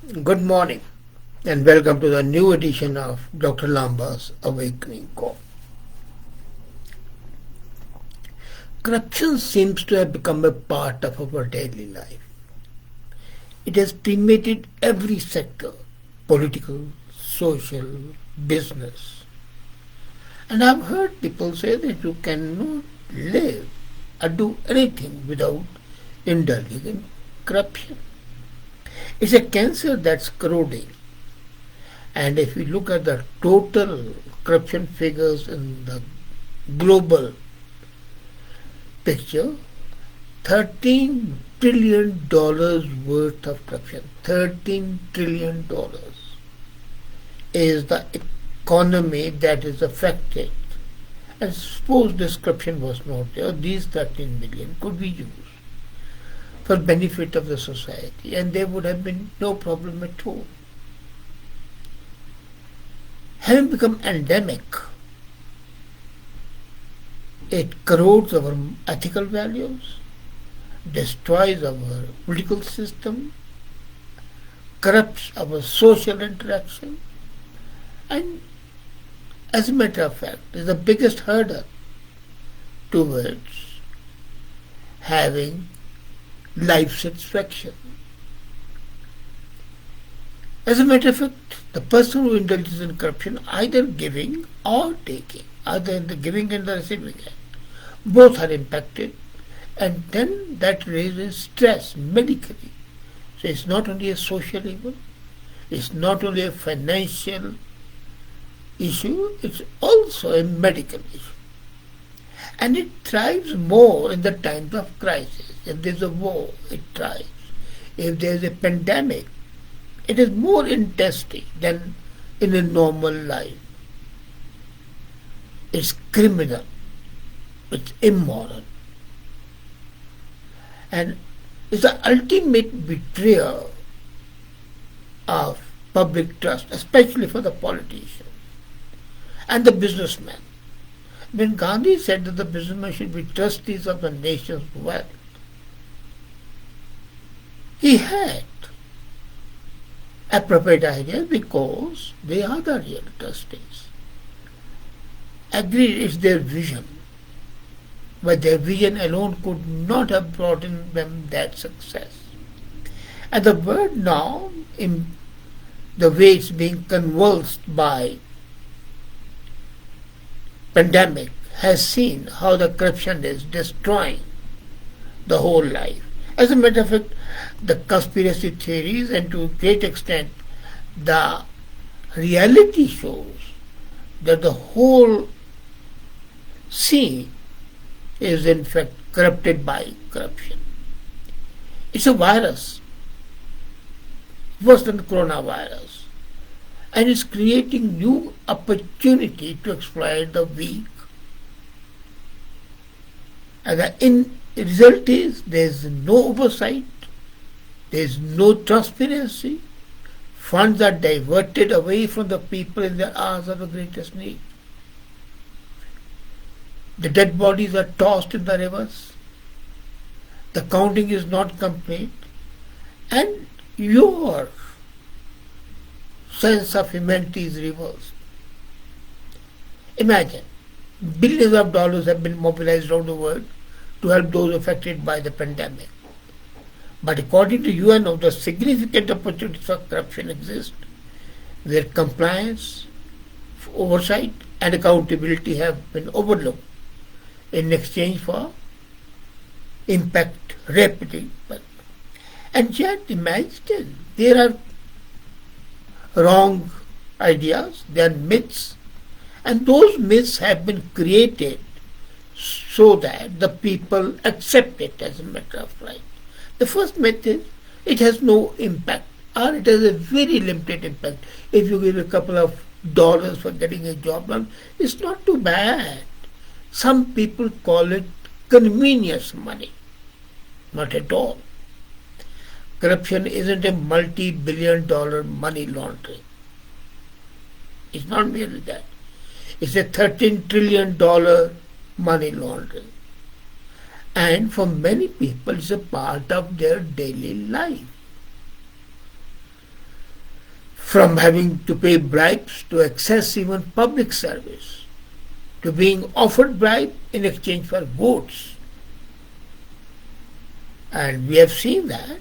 Good morning and welcome to the new edition of Dr. Lamba's Awakening Call. Corruption seems to have become a part of our daily life. It has permeated every sector: political, social, business. And I've heard people say that you cannot live or do anything without indulging in corruption. It's a cancer that's corroding. And if we look at the total corruption figures in the global picture, $13 trillion worth of corruption. $13 trillion is the economy that is affected. And suppose this corruption was not there, these 13 million could be used for benefit of the society, and there would have been no problem at all. Having become endemic, it corrodes our ethical values, destroys our political system, corrupts our social interaction, and as a matter of fact is the biggest hurdle towards having life satisfaction. As a matter of fact, the person who indulges in corruption, either giving or taking, either in the giving and the receiving end, both are impacted, and then that raises stress medically. So it's not only a social evil, it's not only a financial issue, it's also a medical issue. And it thrives more in the times of crisis. If there's a war, it thrives. If there's a pandemic, it is more intensity than in a normal life. It's criminal. It's immoral. And it's the ultimate betrayal of public trust, especially for the politician and the businessman. When Gandhi said that the businessmen should be trustees of the nation's wealth, he had appropriate ideas because they are the real trustees. Agreed, it's their vision, but their vision alone could not have brought in them that success. And the world now, in the way it's being convulsed by pandemic, has seen how the corruption is destroying the whole life. As a matter of fact, the conspiracy theories and to a great extent the reality shows that the whole scene is in fact corrupted by corruption. It's a virus, worse than the coronavirus, and it's creating new opportunity to exploit the weak. And the result is there's no oversight, there's no transparency, funds are diverted away from the people in their hours of the greatest need. The dead bodies are tossed in the rivers, the counting is not complete, and your sense of humanity is reversed. Imagine, billions of dollars have been mobilized around the world to help those affected by the pandemic. But according to UNO, the significant opportunities for corruption exist, where compliance, oversight, and accountability have been overlooked in exchange for impact rapidly. And yet, imagine, there are wrong ideas, there are myths, and those myths have been created so that the people accept it as a matter of right. The first myth is it has no impact, or it has a very limited impact. If you give a couple of dollars for getting a job done, it's not too bad. Some people call it convenience money. Not at all. Corruption isn't a multi-billion-dollar money laundering. It's not merely that. It's a $13 trillion money laundering. And for many people, it's a part of their daily life. from having to pay bribes to access even public service, to being offered bribe in exchange for votes. And we have seen that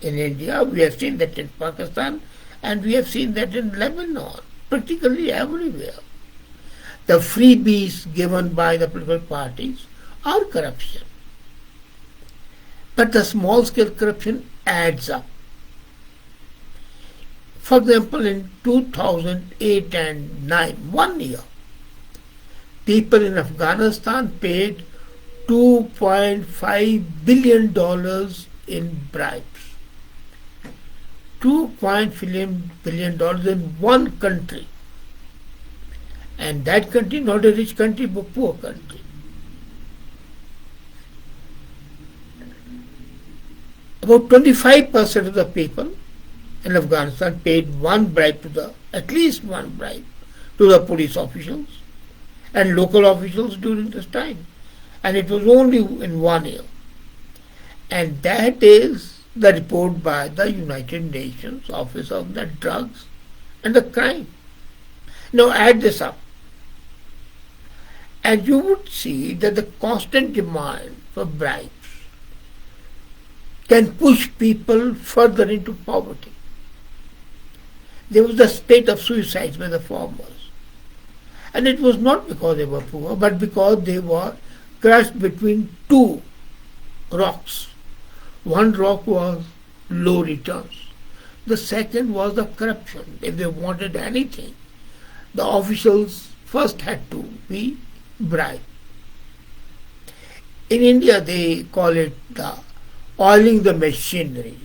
in India, we have seen that in Pakistan, and we have seen that in Lebanon, particularly everywhere. The freebies given by the political parties are corruption. But the small scale corruption adds up. For example, in 2008 and 9, 1 year, people in Afghanistan paid $2.5 billion in bribes. $2.5 billion in one country. And that country, not a rich country, but poor country. About 25% of the people in Afghanistan paid at least one bribe to the police officials and local officials during this time. And it was only in 1 year. And that is the report by the United Nations Office of the Drugs and the Crime. Now add this up. And you would see that the constant demand for bribes can push people further into poverty. There was the spate of suicides by the farmers. And it was not because they were poor, but because they were crushed between two rocks. One rock was low returns. The second was the corruption. If they wanted anything, the officials first had to be bribed. In India, they call it the oiling the machinery.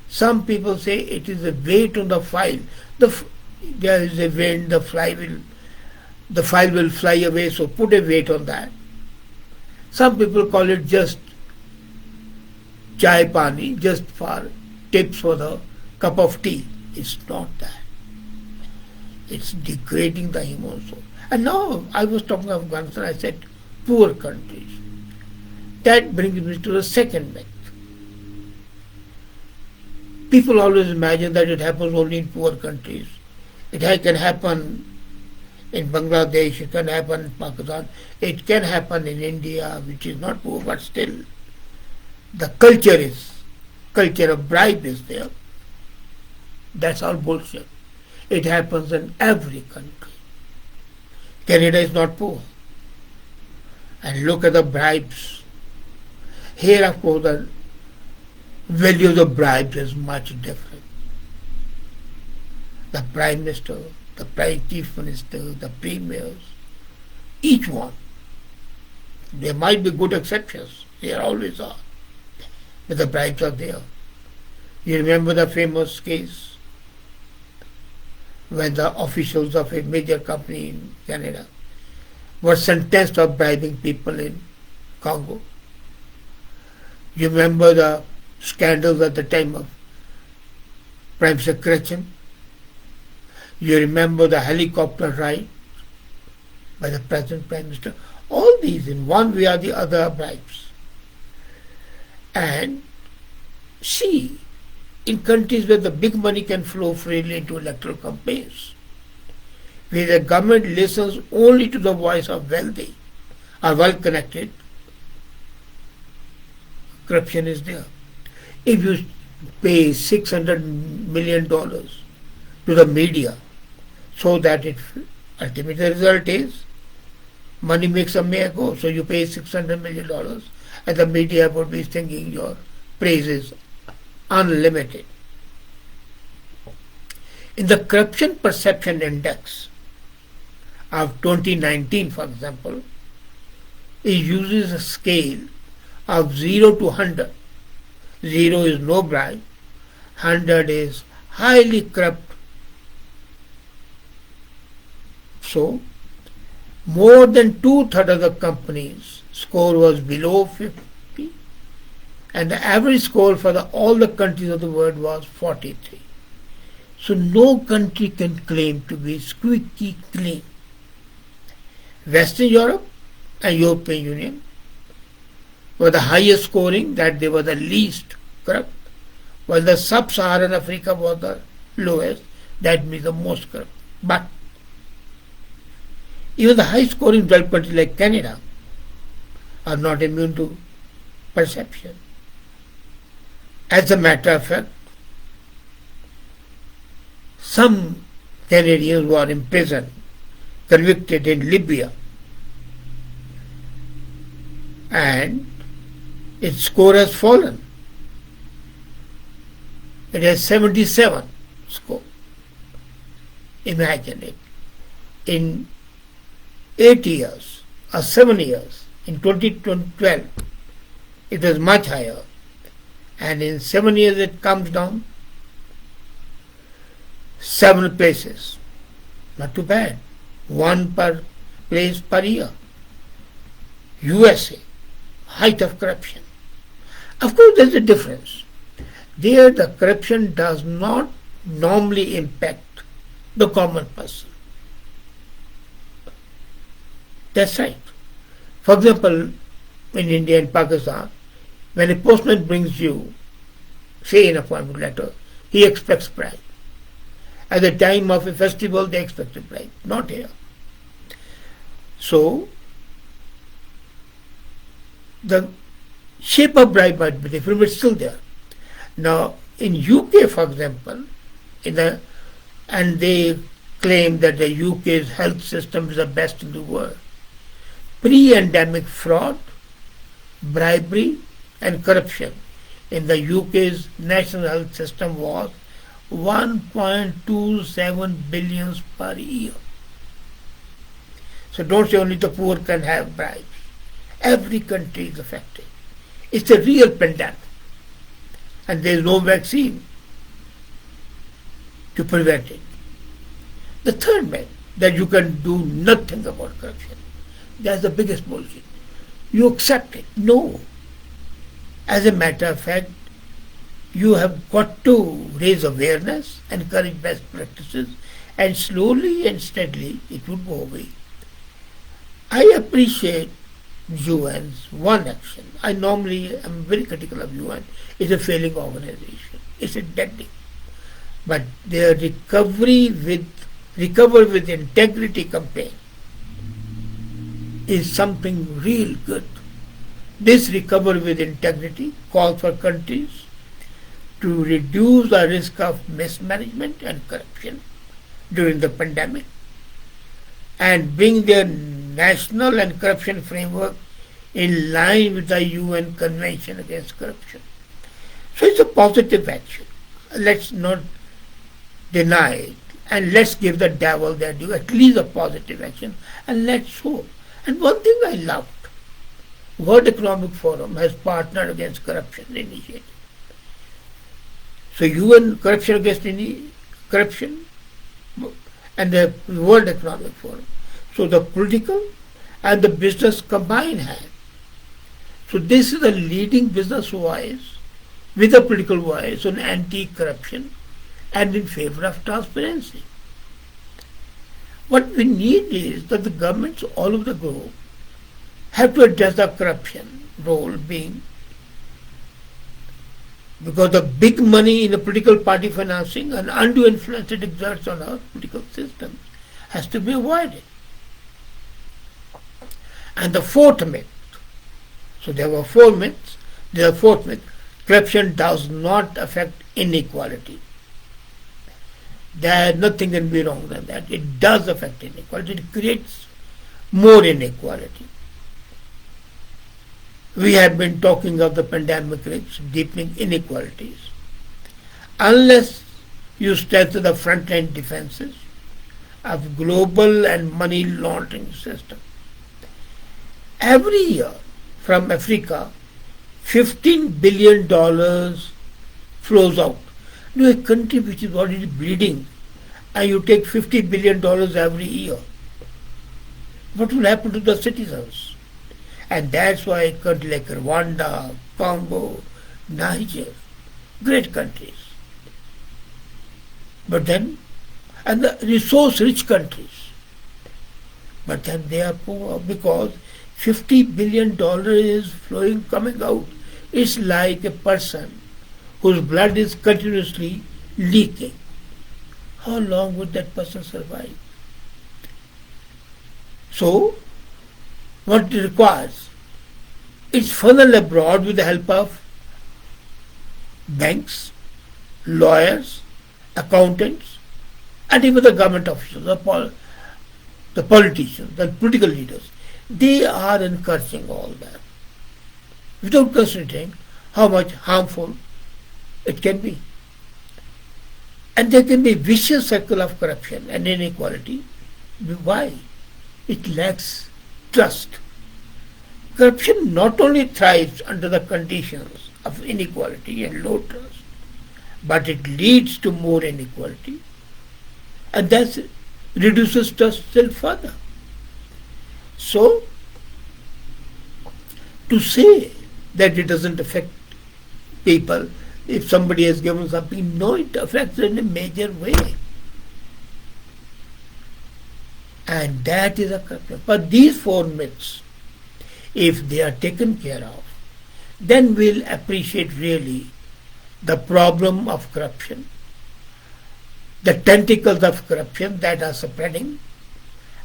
Some people say it is a weight on the file. There is a wind, the file will fly away, so put a weight on that. Some people call it just chai pani, just for tips for the cup of tea. It's not that. It's degrading the human soul. And now I was talking of Afghanistan, I said poor countries. That brings me to the second myth. People always imagine that it happens only in poor countries. It can happen in Bangladesh, it can happen in Pakistan, it can happen in India, which is not poor, but still the culture of bribe is there. That's all bullshit. It happens in every country. Canada is not poor. And look at the bribes. Here, of course, the value of the bribes is much different. The Prime Minister, the Prime Chief Minister, the Premiers, each one. There might be good exceptions. There always are. But the bribes are there. You remember the famous case when the officials of a major company in Canada were sentenced for bribing people in Congo. You remember the scandals at the time of Prime Minister Chrétien. You remember the helicopter ride by the present Prime Minister. All these in one way or the other are bribes. And see, in countries where the big money can flow freely into electoral campaigns, where the government listens only to the voice of wealthy or well-connected, corruption is there. If you pay $600 million to the media so that ultimately the result is money makes a mayor go, so you pay $600 million and the media would be singing your praises unlimited. In the Corruption Perception Index of 2019, for example, it uses a scale of 0 to 100. 0 is no bribe, 100 is highly corrupt. So, more than 2/3 of the companies' score was below 50, and the average score for all the countries of the world was 43. So no country can claim to be squeaky clean. Western Europe and European Union were the highest scoring, that they were the least corrupt, while the sub-Saharan Africa was the lowest, that means the most corrupt. But even the high-scoring developed countries like Canada are not immune to perception. As a matter of fact, some Canadians who are imprisoned, convicted in Libya, and its score has fallen. It has 77 score. Imagine it. In 8 years or 7 years, in 2012, it was much higher. And in 7 years it comes down 7 places. Not too bad. 1 per place per year. USA, height of corruption. Of course there's a difference. There the corruption does not normally impact the common person. That's right. For example, in India and Pakistan, when a postman brings you, say, an appointment letter, he expects bribe. At the time of a festival, they expect a bribe. Not here. So, the shape of bribe might be different, but it's still there. Now, in UK, for example, and they claim that the UK's health system is the best in the world. Pre-endemic fraud, bribery and corruption in the UK's national health system was 1.27 billion per year. So don't say only the poor can have bribes. Every country is affected. It's a real pandemic. And there is no vaccine to prevent it. The third myth, that you can do nothing about corruption. That's the biggest bullshit. You accept it. No. As a matter of fact, you have got to raise awareness, encourage best practices, and slowly and steadily it will go away. I appreciate UN's one action. I normally am very critical of UN. It's a failing organization. It's a deadly. But their recover with integrity campaign is something real good. This recovery with integrity calls for countries to reduce the risk of mismanagement and corruption during the pandemic and bring their national and corruption framework in line with the UN Convention Against Corruption. So it's a positive action. Let's not deny it, and let's give the devil their due, at least a positive action, and let's show. And one thing I loved, World Economic Forum has partnered against corruption initiative. So UN Corruption Against Corruption and the World Economic Forum. So the political and the business combine hand. So this is a leading business voice with a political voice on anti-corruption and in favor of transparency. What we need is that the governments all over the globe have to address the corruption role being, because the big money in the political party financing and undue influence it exerts on our political system has to be avoided. And the fourth myth, so there were 4 myths, there are 4th myth, corruption does not affect inequality. There nothing can be wrong than that. It does affect inequality. It creates more inequality. We have been talking of the pandemic risks, deepening inequalities. Unless you strengthen the frontline defenses of global and money laundering system. Every year from Africa, $15 billion flows out. You know, a country which is already bleeding, and you take $50 billion every year. What will happen to the citizens? And that's why a country like Rwanda, Congo, Niger, great countries. But then, and the resource-rich countries, but then they are poor because $50 billion is flowing, coming out. It's like a person whose blood is continuously leaking. how long would that person survive? So, what it requires? It's funneled abroad with the help of banks, lawyers, accountants, and even the government officials, the politicians, the political leaders. They are encouraging all that without considering how much harmful it can be. And there can be a vicious circle of corruption and inequality. Why? It lacks trust. Corruption not only thrives under the conditions of inequality and low trust, but it leads to more inequality, and thus reduces trust still further. So, to say that it doesn't affect people if somebody has given something, no, it affects in a major way. And that is a corruption. But these four myths, if they are taken care of, then we'll appreciate really the problem of corruption, the tentacles of corruption that are spreading,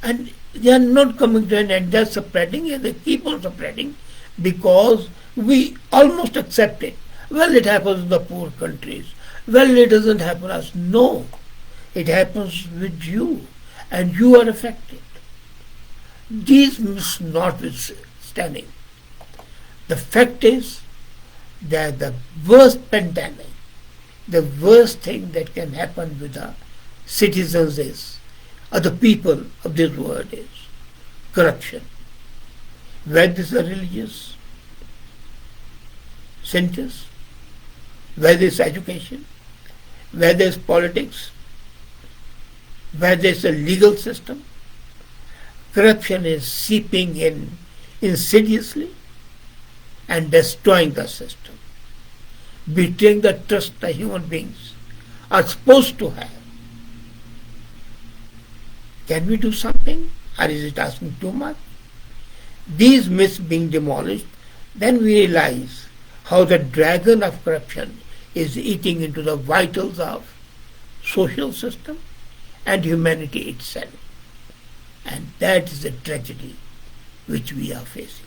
and they are not coming to an end, they are spreading and they keep on spreading because we almost accept it. Well, it happens in the poor countries. Well, it doesn't happen to us. No, it happens with you, and you are affected. These myths notwithstanding, the fact is that the worst pandemic, the worst thing that can happen with the citizens is, or the people of this world is, corruption. Whether it's a religious centers, whether it's education, whether it's politics, whether it's a legal system, corruption is seeping in insidiously and destroying the system, betraying the trust the human beings are supposed to have. Can we do something, or is it asking too much? These myths being demolished, then we realize how the dragon of corruption is eating into the vitals of social system and humanity itself. And that is the tragedy which we are facing.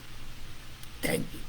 Thank you.